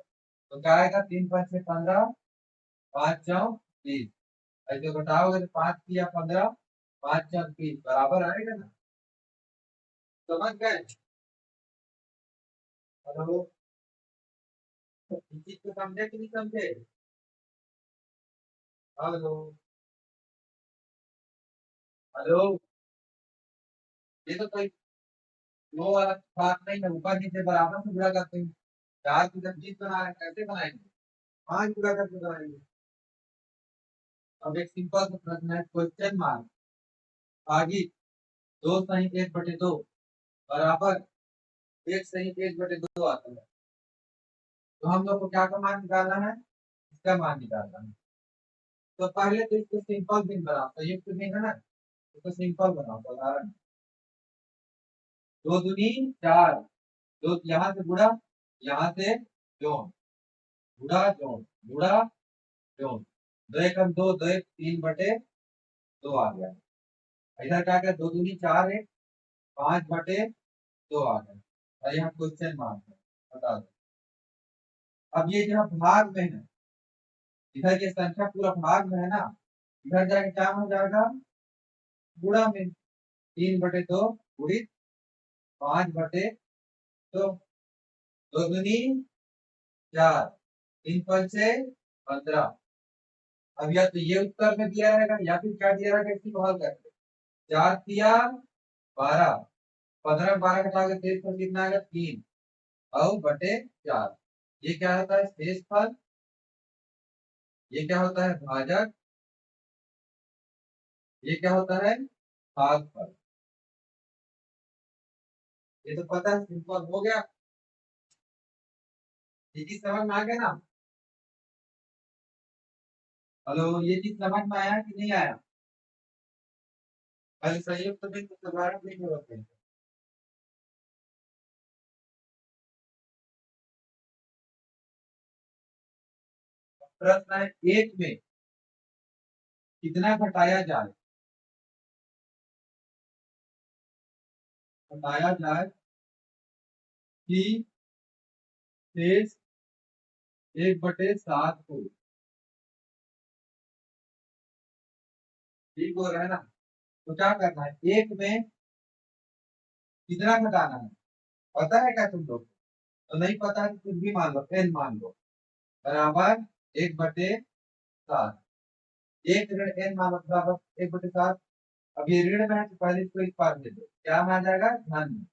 तो क्या आएगा 3 5 6 15, 5 4 30, ऐसे घटाओगे तो 5 किया 15, 5 4 30 बराबर आएगा ना। समझ गए? हेलो, इस चीज को समझे कि नहीं समझे? हेलो हेलो, ये तो कोई वो वाला बात नहीं है, ऊपर नीचे बराबर से गुणा करते हैं। 4 की जब चीज बना रहे हैं, कैसे बनाएंगे 5 गुणा करके बनाएंगे। अब एक सिंपल सा प्रश्न है, क्वेश्चन मार्क आगे 2 सही 1/2 बराबर 1 सही 1/2 आता है। तो हम लोग को क्या का मान निकालना है, इसका मान निकालना है। तो पहले तो इसको सिंपल भी बनाओ, संयुक्त भी है ना, इसको सिंपल बनाओ। उदाहरण 2 दूनी 4, 2 यहाँ से गुणा, यहाँ से जोड़, गुणा जोड़, गुणा जोड़, 2 एकम 2, 2 एक 3/2 आ गया। इधर क्या क्या 2 दूनी 4 है, 5/2 आ गया। और यहाँ क्वेश्चन मार्क है, बता दो। अब ये जो भाग में है, इधर ये संख्या पूरा भाग में है ना, इधर जाके क्या हो जाएगा गुणा में, 3/2 गुणित 5/2, 2 दूनी 4, 3 पंचे 15। अब या तो ये उत्तर में दिया रहेगा या फिर क्या दिया रहेगा, इसी को हल करके 4 किया 12, 15 12 घटाओगे 23 पर कितना आएगा 3 और बटे 4। ये क्या होता है शेषफल, ये क्या होता है भाजक, ये क्या होता है भागफल। ये तो पता है, सिंपल हो गया। ये चीज समझ में आ गया ना? हेलो, ये चीज समझ में आया कि नहीं आया? खाली संयुक्त बिंदु दोबारा नहीं होते हैं। प्रश्न है, एक में कितना घटाया जाए, घटाया जाए कि शेष 1/7 हो। ठीक हो रहा है ना? तो क्या करना है, एक में कितना घटाना है पता है क्या तुम लोग? तो नहीं पता है तो कुछ भी मान लो, n मान लो, बराबर 1/7। एक ऋण n मान लो बराबर 1/7। अब ये ऋण में है तो पहले इसको एक पार दे दो, क्या में आ जाएगा धन में,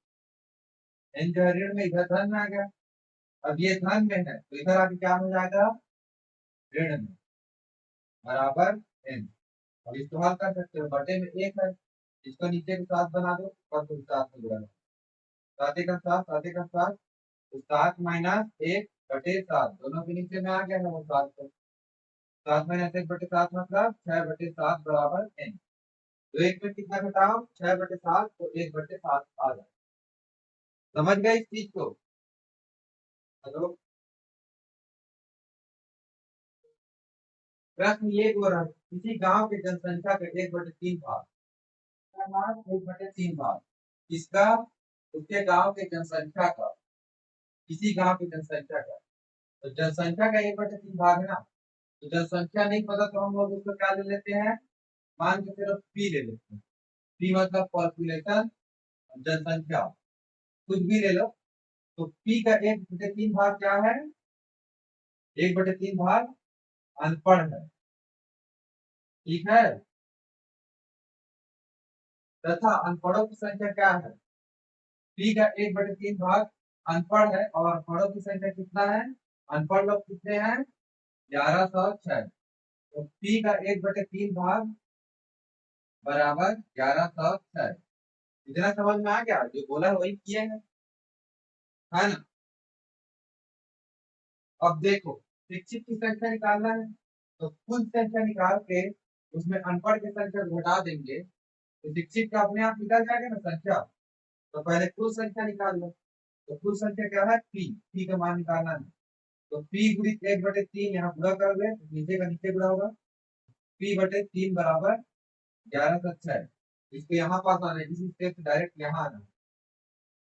n जो है ऋण में, इधर धन में आ गया। अब ये धन में है तो इधर आके क्या हो जाएगा ऋण में, बराबर n। अब इसको हल कर सकते हो, बटे में 1 है, इसको नीचे के साथ बना दो और फिर साथ में जुड़ा दो, 7 का 7, 7 का 7, तो 7 माइनस 1/7 दोनों के नीचे में आ गया है वो 7 को। 7 माइनस 1/7 मतलब 6/7 बराबर n। तो एक में कितना घटाओ 6/7, तो 1/7 आ जाए। समझ गए इस चीज को? हेलो, प्रश्न ये हो रहा है, किसी गांव की जनसंख्या का 1/3 भाग, 1/3 भाग किसका उसके गांव की जनसंख्या का, किसी गांव की जनसंख्या का। तो जनसंख्या का 1/3 भाग है ना, तो जनसंख्या नहीं पता तो हम लोग उसको क्या ले लेते हैं, मान के सिर्फ पी ले लेते हैं। पी मतलब पॉपुलेशन, जनसंख्या, कुछ भी ले लो। तो पी का 1/3 भाग क्या है, 1/3 भाग अनपढ़ है, ठीक है। तथा अनपढ़ों की संख्या क्या है, पी का 1/3 भाग अनपढ़ है, और पढ़ों की संख्या कितना है, अनपढ़ लोग कितने हैं, 1106। तो पी का 1/3 भाग बराबर 1106। इतना समझ में आ गया, जो बोला है वही किए हैं, है ना। अब देखो, शिक्षित की संख्या निकालना है, तो कुल संख्या निकाल के उसमें अनपढ़ की संख्या को घटा देंगे, तो शिक्षित का अपने आप निकल जाएगा ना संख्या। तो पहले कुल संख्या निकाल लो। तो कुल संख्या क्या है, पी का मान निकालना है। तो पी गुणित 1/3 यहाँ पूरा कर दे, नीचे का नीचे पूरा होगा, p/3 बराबर 1106। इसको यहाँ पास आना है, इसी स्टेप से डायरेक्ट यहाँ आना है।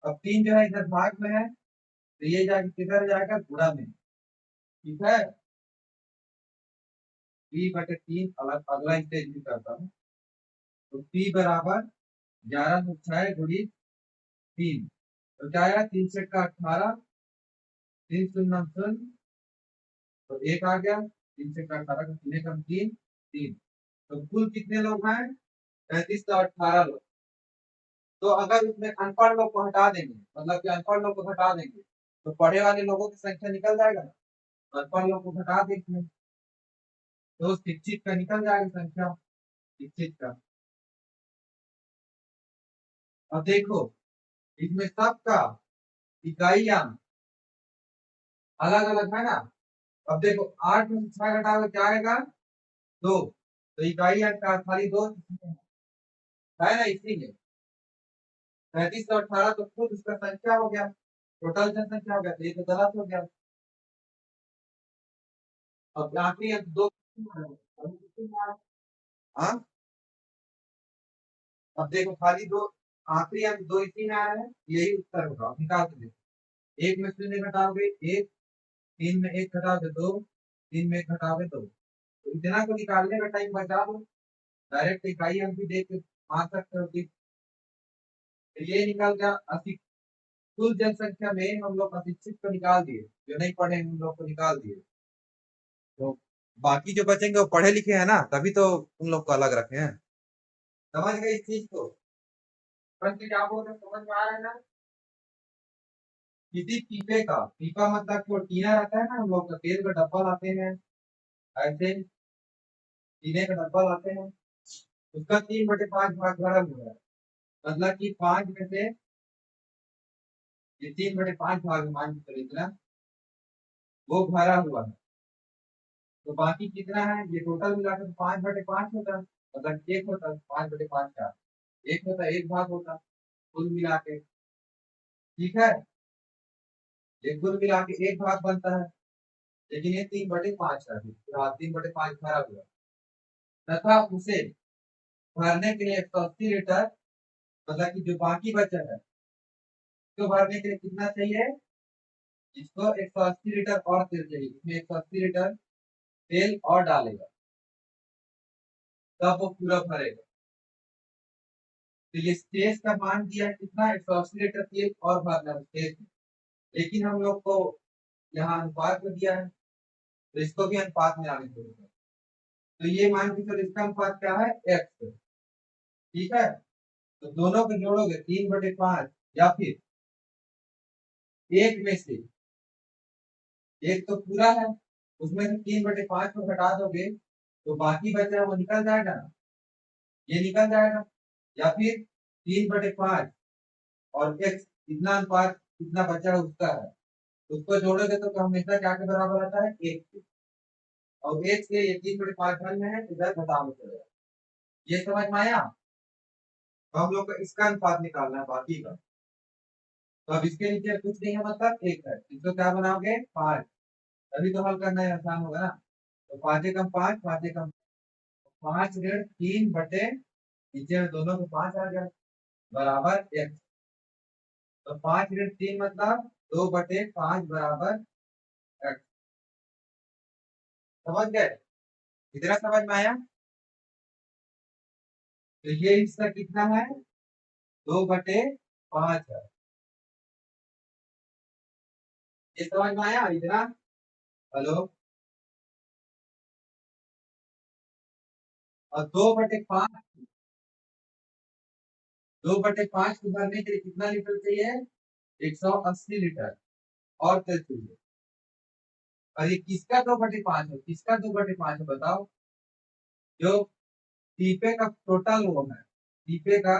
अब 3 जो है इधर भाग में है, तो ये जाके किधर जाएगा, गुणा में, ठीक है। p/3 अलग अगला स्टेज भी करता हूँ। तो p बराबर 1106 गुणित 3, तो क्या आया, 3 से का 18, 3 शून्य शून्य, तो 1 आ गया, 3 से का 18 का 3 कम 3, 3। तो कुल कितने लोग हैं, 35 तो 18 लोग। तो अगर उसमें अनपढ़ लोग को हटा देंगे, मतलब कि अनपढ़ लोग को हटा देंगे, तो पढ़े वाले लोगों की संख्या निकल जाएगा ना। अनपढ़ लोग को हटा देंगे तो शिक्षित का निकल जाएगी संख्या, शिक्षित का। अब देखो, इसमें सबका इकाइयां अलग अलग है ना। अब देखो 8 में से 6 घटाओगे क्या आएगा, 2। तो इकाइयां का खाली 2 है ना, इसीलिए 35 और 18 तो खुद उसका संख्या हो गया, टोटल जनसंख्या हो गया, तो ये तो गलत हो गया। अब आखिरी अंक 2, हाँ। अब देखो खाली 2, आखिरी अंक 2 इसी में आ रहा है, यही उत्तर होगा, निकाल के देखो। 1 में शून्य घटाओगे 1, 3 में 1 घटाओगे 2, 3 में 1 घटाओगे 2। तो इतना को निकालने का टाइम बचा दो, डायरेक्ट इकाई अंक भी देख के मान सकते हो कि ये निकल गया। कुल जनसंख्या में हम लोग अशिक्षित को निकाल दिए, जो नहीं पढ़े उन लोग को निकाल दिए। तो बाकी जो बचेंगे वो पढ़े लिखे हैं ना, तभी तो उन लोग को अलग रखे हैं। समझ गए इस चीज को, प्रश्न क्या बोल रहे समझ में आ रहा है ना। किसी पीपे का, पीपा मतलब जो टीना रहता है ना, हम लोग का तेल का डब्बा लाते हैं, ऐसे टीने का डब्बा लाते हैं, उसका 3/5 भाग भरा हुआ है। मतलब कि 5 में से ये 3/5 भाग मान के चलो इतना वो भरा हुआ है। तो बाकी कितना है, ये टोटल मिलाकर 5/5 होता है, मतलब 1 होता है, 5/5 का 1 होता है, 1 भाग होता है कुल मिला के, ठीक है। ये कुल मिला के 1 भाग बनता है, लेकिन ये 3/5 है, 3/5 भरा हुआ है। तथा उसे भरने के लिए 180 लीटर, मतलब कि जो बाकी बचा है तो भरने के लिए कितना चाहिए, इसको 180 लीटर और तेल चाहिए, इसमें 180 लीटर तेल और डालेगा, तब वो पूरा भरेगा। तो ये स्टेज का मान दिया है कितना, 180 लीटर तेल और भरना है स्टेज में। लेकिन हम लोग को यहाँ अनुपात में दिया है, तो इसको भी अनुपात में आने पड़ेगा। तो ये मान के चलो इसका अनुपात क्या है, x, ठीक है। तो दोनों को जोड़ोगे 3/5, या फिर एक में से एक तो पूरा है, उसमें से 3/5 को घटा दोगे तो बाकी बचा वो निकल जाएगा ना, ये निकल जाएगा। या फिर 3/5 और x इतना अनुपात कितना बचा है उसका है, उसको जोड़ोगे तो हमेशा क्या के बराबर आता है, 1 के। और 1 से ये 3/5 में है, इधर घटा में चलेगा। ये समझ में आया। तो हम लोग को इसका अनुपात निकालना है बाकी का। तो अब इसके नीचे कुछ नहीं है, मतलब 1 है, इसको क्या बनाओगे, 5, तभी तो हल करना है, आसान होगा ना। तो 5 एकम 5, 5 एकम 5/3 बटे नीचे में दोनों को 5 आ गया, बराबर x। तो 5 × 3 मतलब 2/5 बराबर x। समझ गए? इतना समझ में आया? तो ये हिस्सा कितना है? 2/5 है। ये समझ में आया इतना? हेलो। और 2/5 को भरने के लिए कितना लीटर चाहिए? 180 लीटर और तेल चाहिए। और ये किसका 2/5 है? किसका 2/5 है बताओ? जो पीपे का टोटल वो है, पीपे का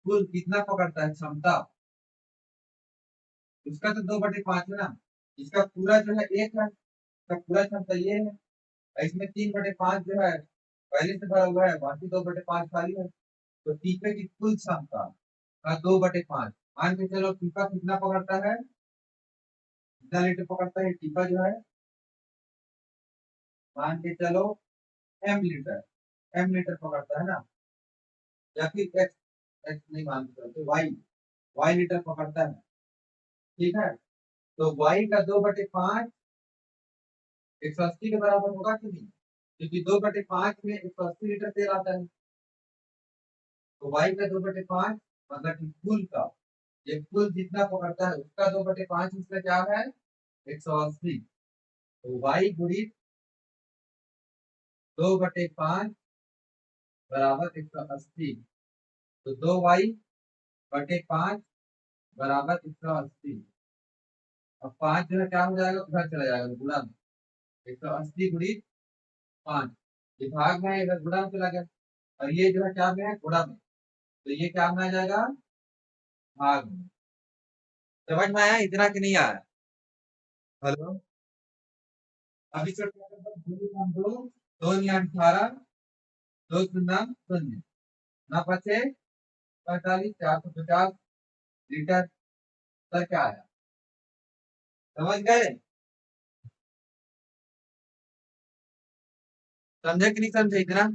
कुल कितना पकड़ता है क्षमता, उसका तो 2/5 है ना। इसका पूरा जो है एक है, इसका पूरा क्षमता ये है। और इसमें 3/5 जो है पहले से भरा हुआ है, बाकी 2/5 खाली है। तो पीपे की कुल क्षमता का 2/5 मान के चलो। पीपा कितना पकड़ता है? कितना लीटर पकड़ता है पीपा जो है? मान के चलो एम लीटर पकड़ता है ना। या फिर एक्स, एक्स नहीं मान के चलो, तो वाई लीटर पकड़ता है। ठीक है। तो वाई का 2/5 180 के बराबर होगा कि नहीं? क्योंकि 2/5 में 180 लीटर तेल आता है। तो वाई का 2/5 मतलब कि कुल का, ये कुल जितना पकड़ता है उसका 2/5 इसका क्या है? 180। तो वाई गुणित 2/5 बराबर 180। तो 2y/5 बराबर 180। अब 5 जो है क्या हो जाएगा? उधर चला जाएगा गुणा में। 180 गुणित 5, ये भाग में है, इधर गुणा में चला गया। और ये जो है क्या में है? गुणा में। तो ये क्या में आ जाएगा? भाग में। समझ में आया इतना कि नहीं आया? हेलो। अभी चल क्या करता हूँ, 2 2 18 2 शून्य 0 ना बचे 45 450 लीटर। सर क्या आया? समझ गए? समझे कि नहीं समझे इतना?